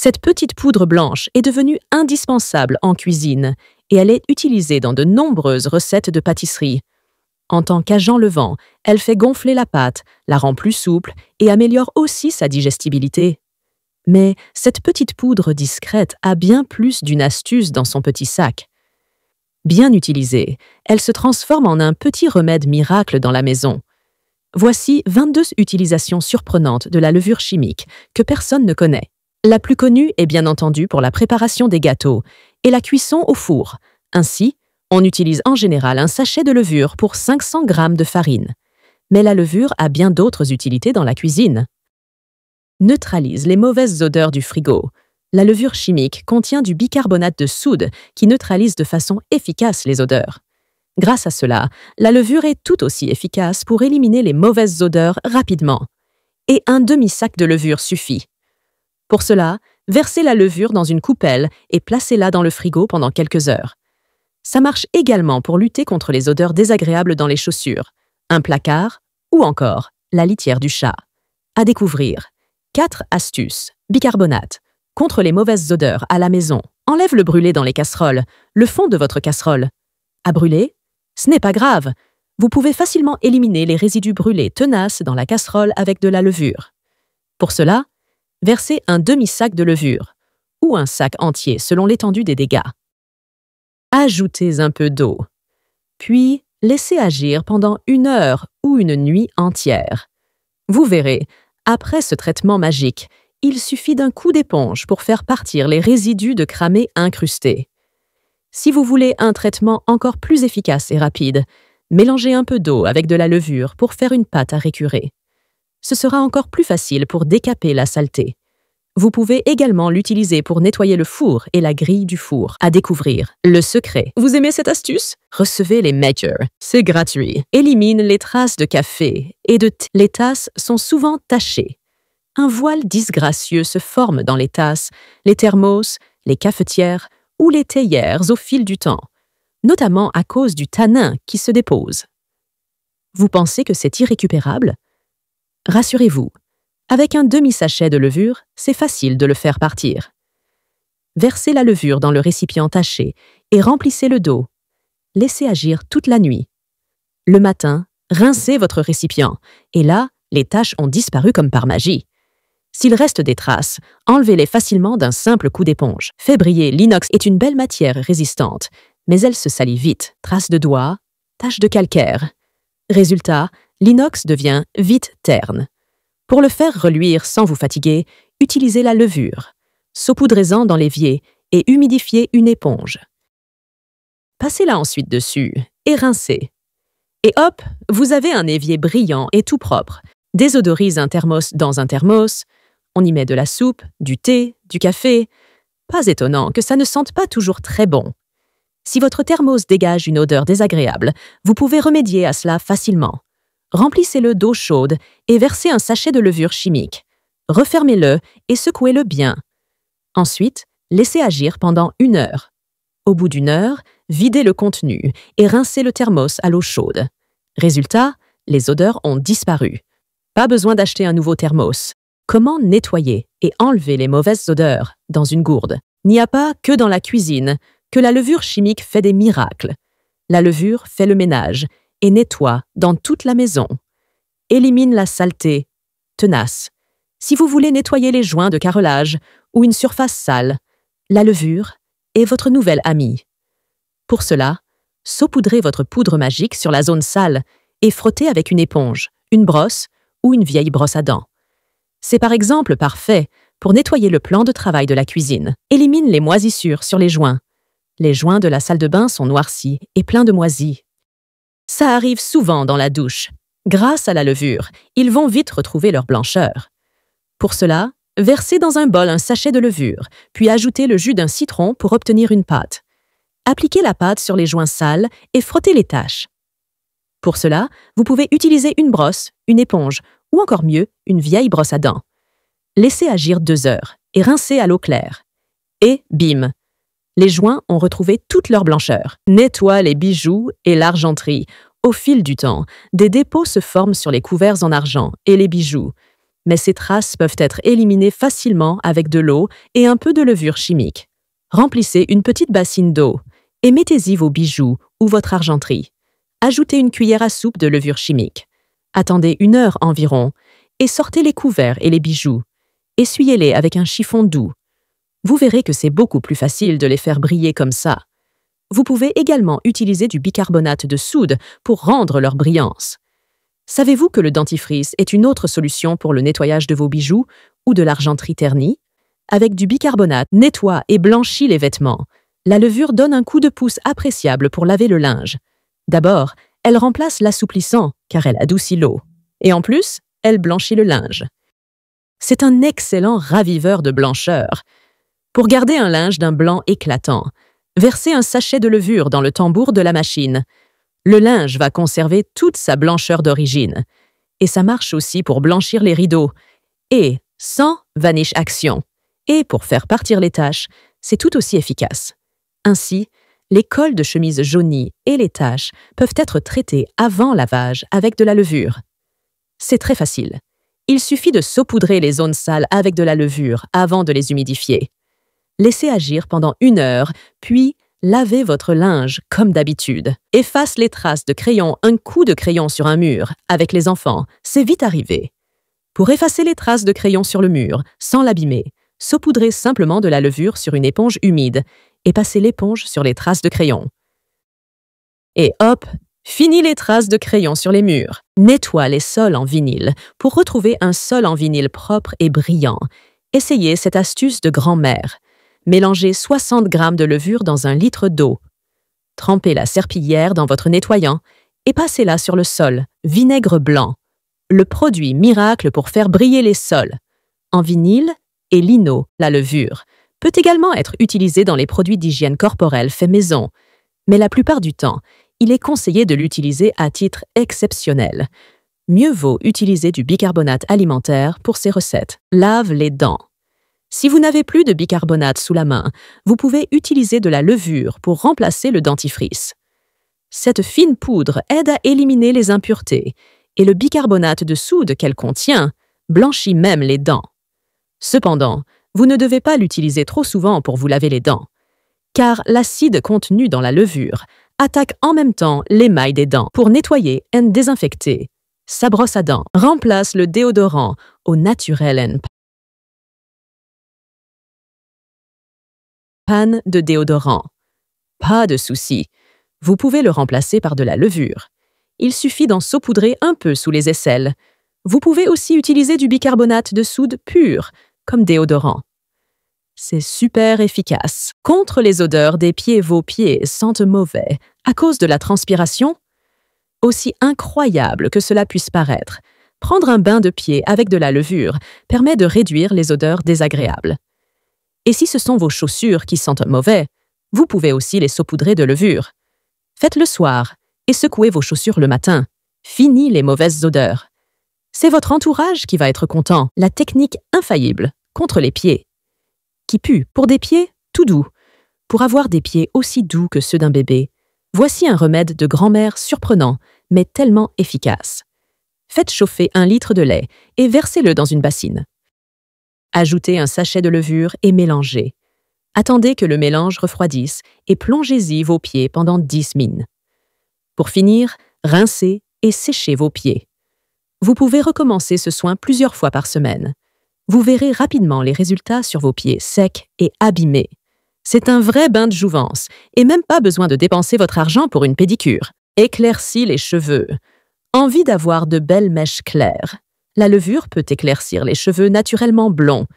Cette petite poudre blanche est devenue indispensable en cuisine et elle est utilisée dans de nombreuses recettes de pâtisserie. En tant qu'agent levant, elle fait gonfler la pâte, la rend plus souple et améliore aussi sa digestibilité. Mais cette petite poudre discrète a bien plus d'une astuce dans son petit sac. Bien utilisée, elle se transforme en un petit remède miracle dans la maison. Voici 22 utilisations surprenantes de la levure chimique que personne ne connaît. La plus connue est bien entendu pour la préparation des gâteaux et la cuisson au four. Ainsi, on utilise en général un sachet de levure pour 500 g de farine. Mais la levure a bien d'autres utilités dans la cuisine. Neutralise les mauvaises odeurs du frigo. La levure chimique contient du bicarbonate de soude qui neutralise de façon efficace les odeurs. Grâce à cela, la levure est tout aussi efficace pour éliminer les mauvaises odeurs rapidement. Et un demi-sac de levure suffit. Pour cela, versez la levure dans une coupelle et placez-la dans le frigo pendant quelques heures. Ça marche également pour lutter contre les odeurs désagréables dans les chaussures, un placard ou encore la litière du chat. À découvrir. 4 astuces. Bicarbonate. Contre les mauvaises odeurs à la maison. Enlève le brûlé dans les casseroles, le fond de votre casserole. À brûler? Ce n'est pas grave. Vous pouvez facilement éliminer les résidus brûlés tenaces dans la casserole avec de la levure. Pour cela, versez un demi-sac de levure ou un sac entier selon l'étendue des dégâts. Ajoutez un peu d'eau, puis laissez agir pendant 1 heure ou une nuit entière. Vous verrez, après ce traitement magique, il suffit d'un coup d'éponge pour faire partir les résidus de cramé incrustés. Si vous voulez un traitement encore plus efficace et rapide, mélangez un peu d'eau avec de la levure pour faire une pâte à récurer. Ce sera encore plus facile pour décaper la saleté. Vous pouvez également l'utiliser pour nettoyer le four et la grille du four. À découvrir. Le secret. Vous aimez cette astuce? Recevez les Makers. C'est gratuit. Élimine les traces de café et de thé. Les tasses sont souvent tachées. Un voile disgracieux se forme dans les tasses, les thermos, les cafetières ou les théières au fil du temps, notamment à cause du tanin qui se dépose. Vous pensez que c'est irrécupérable? Rassurez-vous. Avec un demi-sachet de levure, c'est facile de le faire partir. Versez la levure dans le récipient taché et remplissez-le d'eau. Laissez agir toute la nuit. Le matin, rincez votre récipient et là, les taches ont disparu comme par magie. S'il reste des traces, enlevez-les facilement d'un simple coup d'éponge. Fait briller, l'inox est une belle matière résistante, mais elle se salit vite. Traces de doigts, taches de calcaire. Résultat, l'inox devient vite terne. Pour le faire reluire sans vous fatiguer, utilisez la levure. Saupoudrez-en dans l'évier et humidifiez une éponge. Passez-la ensuite dessus et rincez. Et hop, vous avez un évier brillant et tout propre. Désodorise un thermos dans un thermos. On y met de la soupe, du thé, du café. Pas étonnant que ça ne sente pas toujours très bon. Si votre thermos dégage une odeur désagréable, vous pouvez remédier à cela facilement. Remplissez-le d'eau chaude et versez un sachet de levure chimique. Refermez-le et secouez-le bien. Ensuite, laissez agir pendant 1 heure. Au bout d'1 heure, videz le contenu et rincez le thermos à l'eau chaude. Résultat, les odeurs ont disparu. Pas besoin d'acheter un nouveau thermos. Comment nettoyer et enlever les mauvaises odeurs dans une gourde? N'y a pas que dans la cuisine que la levure chimique fait des miracles. La levure fait le ménage et nettoie dans toute la maison. Élimine la saleté. Tenace. Si vous voulez nettoyer les joints de carrelage ou une surface sale, la levure est votre nouvelle amie. Pour cela, saupoudrez votre poudre magique sur la zone sale et frottez avec une éponge, une brosse ou une vieille brosse à dents. C'est par exemple parfait pour nettoyer le plan de travail de la cuisine. Élimine les moisissures sur les joints. Les joints de la salle de bain sont noircis et pleins de moisis. Ça arrive souvent dans la douche. Grâce à la levure, ils vont vite retrouver leur blancheur. Pour cela, versez dans un bol un sachet de levure, puis ajoutez le jus d'un citron pour obtenir une pâte. Appliquez la pâte sur les joints sales et frottez les taches. Pour cela, vous pouvez utiliser une brosse, une éponge ou encore mieux, une vieille brosse à dents. Laissez agir 2 heures et rincez à l'eau claire. Et bim! Les joints ont retrouvé toute leur blancheur. Nettoie les bijoux et l'argenterie. Au fil du temps, des dépôts se forment sur les couverts en argent et les bijoux. mais ces traces peuvent être éliminées facilement avec de l'eau et un peu de levure chimique. Remplissez une petite bassine d'eau et mettez-y vos bijoux ou votre argenterie. Ajoutez une cuillère à soupe de levure chimique. Attendez 1 heure environ et sortez les couverts et les bijoux. Essuyez-les avec un chiffon doux. Vous verrez que c'est beaucoup plus facile de les faire briller comme ça. Vous pouvez également utiliser du bicarbonate de soude pour rendre leur brillance. Savez-vous que le dentifrice est une autre solution pour le nettoyage de vos bijoux ou de l'argenterie ternie? Avec du bicarbonate, nettoie et blanchit les vêtements. La levure donne un coup de pouce appréciable pour laver le linge. D'abord, elle remplace l'assouplissant car elle adoucit l'eau. Et en plus, elle blanchit le linge. C'est un excellent raviveur de blancheur. Pour garder un linge d'un blanc éclatant, versez un sachet de levure dans le tambour de la machine. Le linge va conserver toute sa blancheur d'origine. Et ça marche aussi pour blanchir les rideaux. Et sans Vanish Action. Et pour faire partir les taches, c'est tout aussi efficace. Ainsi, les cols de chemise jaunis et les taches peuvent être traités avant lavage avec de la levure. C'est très facile. Il suffit de saupoudrer les zones sales avec de la levure avant de les humidifier. Laissez agir pendant 1 heure, puis lavez votre linge comme d'habitude. Efface les traces de crayon, un coup de crayon sur un mur. Avec les enfants, c'est vite arrivé. Pour effacer les traces de crayon sur le mur, sans l'abîmer, saupoudrez simplement de la levure sur une éponge humide et passez l'éponge sur les traces de crayon. Et hop, fini les traces de crayon sur les murs. Nettoie les sols en vinyle pour retrouver un sol en vinyle propre et brillant. Essayez cette astuce de grand-mère. Mélangez 60 g de levure dans 1 litre d'eau. Trempez la serpillière dans votre nettoyant et passez-la sur le sol, vinaigre blanc. Le produit miracle pour faire briller les sols. En vinyle et lino, la levure, peut également être utilisé dans les produits d'hygiène corporelle faits maison, mais la plupart du temps, il est conseillé de l'utiliser à titre exceptionnel. Mieux vaut utiliser du bicarbonate alimentaire pour ces recettes. Lave les dents. Si vous n'avez plus de bicarbonate sous la main, vous pouvez utiliser de la levure pour remplacer le dentifrice. Cette fine poudre aide à éliminer les impuretés et le bicarbonate de soude qu'elle contient blanchit même les dents. Cependant, vous ne devez pas l'utiliser trop souvent pour vous laver les dents, car l'acide contenu dans la levure attaque en même temps l'émail des dents. Pour nettoyer et désinfecter, sa brosse à dents remplace le déodorant au naturel panne de déodorant. Pas de souci, vous pouvez le remplacer par de la levure. Il suffit d'en saupoudrer un peu sous les aisselles. Vous pouvez aussi utiliser du bicarbonate de soude pur, comme déodorant. C'est super efficace. Contre les odeurs des pieds, vos pieds sentent mauvais à cause de la transpiration. Aussi incroyable que cela puisse paraître, prendre un bain de pied avec de la levure permet de réduire les odeurs désagréables. Et si ce sont vos chaussures qui sentent mauvais, vous pouvez aussi les saupoudrer de levure. Faites le soir et secouez vos chaussures le matin. Fini les mauvaises odeurs. C'est votre entourage qui va être content. La technique infaillible contre les pieds. Qui pue pour des pieds tout doux. Pour avoir des pieds aussi doux que ceux d'un bébé, voici un remède de grand-mère surprenant, mais tellement efficace. Faites chauffer 1 litre de lait et versez-le dans une bassine. Ajoutez un sachet de levure et mélangez. Attendez que le mélange refroidisse et plongez-y vos pieds pendant 10 minutes. Pour finir, rincez et séchez vos pieds. Vous pouvez recommencer ce soin plusieurs fois par semaine. Vous verrez rapidement les résultats sur vos pieds secs et abîmés. C'est un vrai bain de jouvence et même pas besoin de dépenser votre argent pour une pédicure. Éclaircit les cheveux. Envie d'avoir de belles mèches claires. La levure peut éclaircir les cheveux naturellement blonds.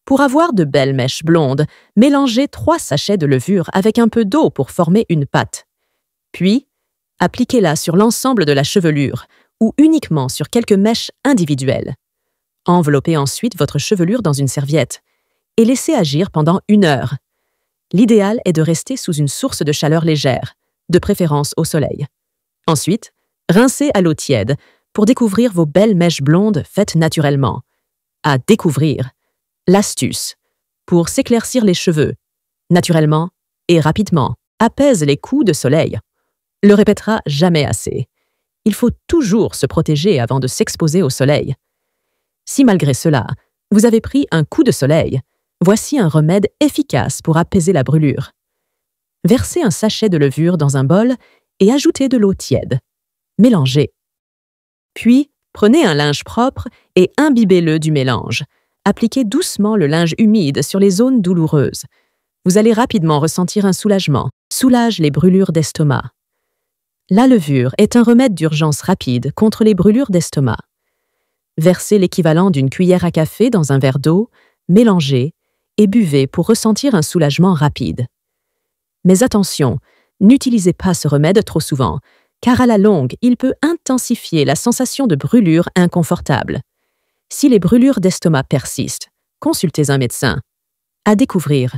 Pour avoir de belles mèches blondes, mélangez 3 sachets de levure avec un peu d'eau pour former une pâte. Puis, appliquez-la sur l'ensemble de la chevelure ou uniquement sur quelques mèches individuelles. Enveloppez ensuite votre chevelure dans une serviette et laissez agir pendant 1 heure. L'idéal est de rester sous une source de chaleur légère, de préférence au soleil. Ensuite, rincez à l'eau tiède pour découvrir vos belles mèches blondes faites naturellement. À découvrir, l'astuce pour s'éclaircir les cheveux, naturellement et rapidement, apaise les coups de soleil. Le répétera jamais assez. Il faut toujours se protéger avant de s'exposer au soleil. Si malgré cela, vous avez pris un coup de soleil, voici un remède efficace pour apaiser la brûlure. Versez un sachet de levure dans un bol et ajoutez de l'eau tiède. Mélangez. Puis, prenez un linge propre et imbibez-le du mélange. Appliquez doucement le linge humide sur les zones douloureuses. Vous allez rapidement ressentir un soulagement. Soulage les brûlures d'estomac. La levure est un remède d'urgence rapide contre les brûlures d'estomac. Versez l'équivalent d'une cuillère à café dans un verre d'eau, mélangez et buvez pour ressentir un soulagement rapide. Mais attention, n'utilisez pas ce remède trop souvent, car à la longue, il peut intensifier la sensation de brûlure inconfortable. Si les brûlures d'estomac persistent, consultez un médecin. À découvrir.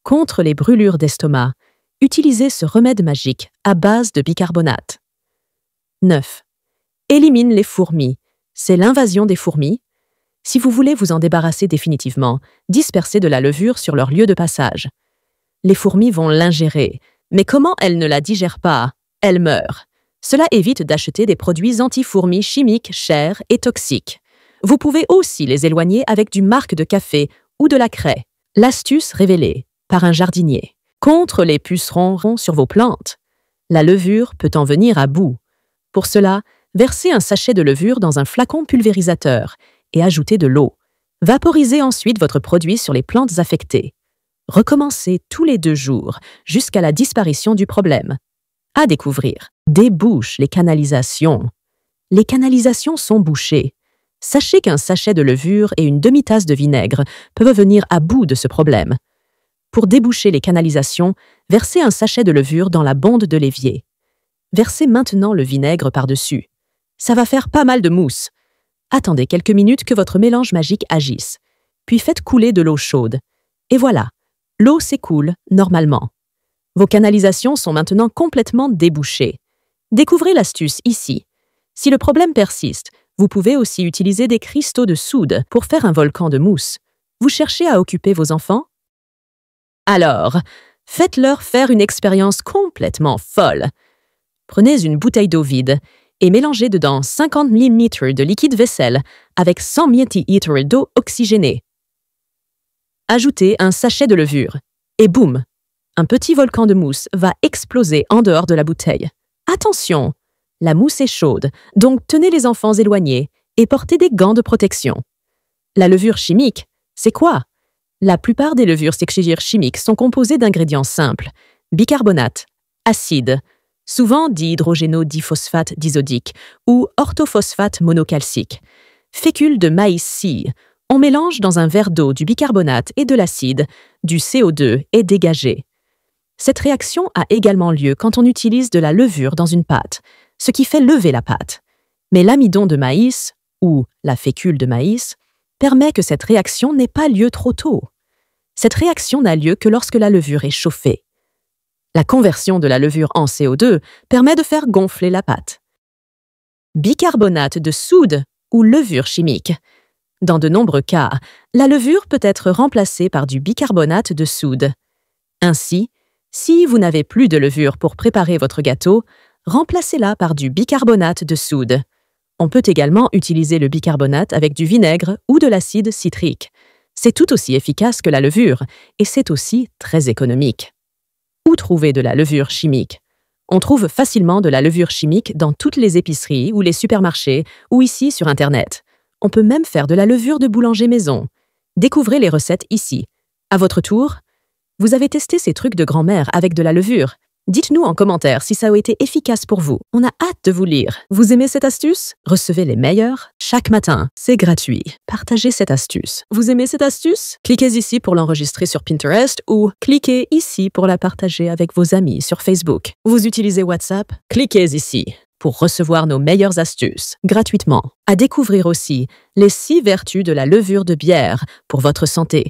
Contre les brûlures d'estomac, utilisez ce remède magique à base de bicarbonate. 9. Élimine les fourmis. C'est l'invasion des fourmis. Si vous voulez vous en débarrasser définitivement, dispersez de la levure sur leur lieu de passage. Les fourmis vont l'ingérer, mais comment elles ne la digèrent pas? Elles meurent. Cela évite d'acheter des produits anti-fourmis chimiques chers et toxiques. Vous pouvez aussi les éloigner avec du marc de café ou de la craie. L'astuce révélée par un jardinier. Contre les pucerons sur vos plantes, la levure peut en venir à bout. Pour cela, versez un sachet de levure dans un flacon pulvérisateur et ajoutez de l'eau. Vaporisez ensuite votre produit sur les plantes affectées. Recommencez tous les 2 jours jusqu'à la disparition du problème. À découvrir. Débouche les canalisations. Les canalisations sont bouchées. Sachez qu'un sachet de levure et une demi-tasse de vinaigre peuvent venir à bout de ce problème. Pour déboucher les canalisations, versez un sachet de levure dans la bonde de l'évier. Versez maintenant le vinaigre par-dessus. Ça va faire pas mal de mousse. Attendez quelques minutes que votre mélange magique agisse, puis faites couler de l'eau chaude. Et voilà, l'eau s'écoule normalement. Vos canalisations sont maintenant complètement débouchées. Découvrez l'astuce ici. Si le problème persiste, vous pouvez aussi utiliser des cristaux de soude pour faire un volcan de mousse. Vous cherchez à occuper vos enfants? Alors, faites-leur faire une expérience complètement folle. Prenez une bouteille d'eau vide et mélangez dedans 50 ml de liquide vaisselle avec 100 ml d'eau oxygénée. Ajoutez un sachet de levure et boum, un petit volcan de mousse va exploser en dehors de la bouteille. Attention, la mousse est chaude, donc tenez les enfants éloignés et portez des gants de protection. La levure chimique, c'est quoi? La plupart des levures chimiques sont composées d'ingrédients simples, bicarbonate, acide, souvent dihydrogénodiphosphate disodique ou orthophosphate monocalcique, fécule de maïs cille. On mélange dans un verre d'eau du bicarbonate et de l'acide, du CO2 est dégagé. Cette réaction a également lieu quand on utilise de la levure dans une pâte, ce qui fait lever la pâte. Mais l'amidon de maïs, ou la fécule de maïs, permet que cette réaction n'ait pas lieu trop tôt. Cette réaction n'a lieu que lorsque la levure est chauffée. La conversion de la levure en CO2 permet de faire gonfler la pâte. Bicarbonate de soude ou levure chimique. Dans de nombreux cas, la levure peut être remplacée par du bicarbonate de soude. Ainsi, si vous n'avez plus de levure pour préparer votre gâteau, remplacez-la par du bicarbonate de soude. On peut également utiliser le bicarbonate avec du vinaigre ou de l'acide citrique. C'est tout aussi efficace que la levure et c'est aussi très économique. Où trouver de la levure chimique? On trouve facilement de la levure chimique dans toutes les épiceries ou les supermarchés ou ici sur Internet. On peut même faire de la levure de boulanger maison. Découvrez les recettes ici. À votre tour, vous avez testé ces trucs de grand-mère avec de la levure? Dites-nous en commentaire si ça a été efficace pour vous. On a hâte de vous lire. Vous aimez cette astuce? Recevez les meilleurs chaque matin. C'est gratuit. Partagez cette astuce. Vous aimez cette astuce? Cliquez ici pour l'enregistrer sur Pinterest ou cliquez ici pour la partager avec vos amis sur Facebook. Vous utilisez WhatsApp? Cliquez ici pour recevoir nos meilleures astuces gratuitement. À découvrir aussi les 6 vertus de la levure de bière pour votre santé.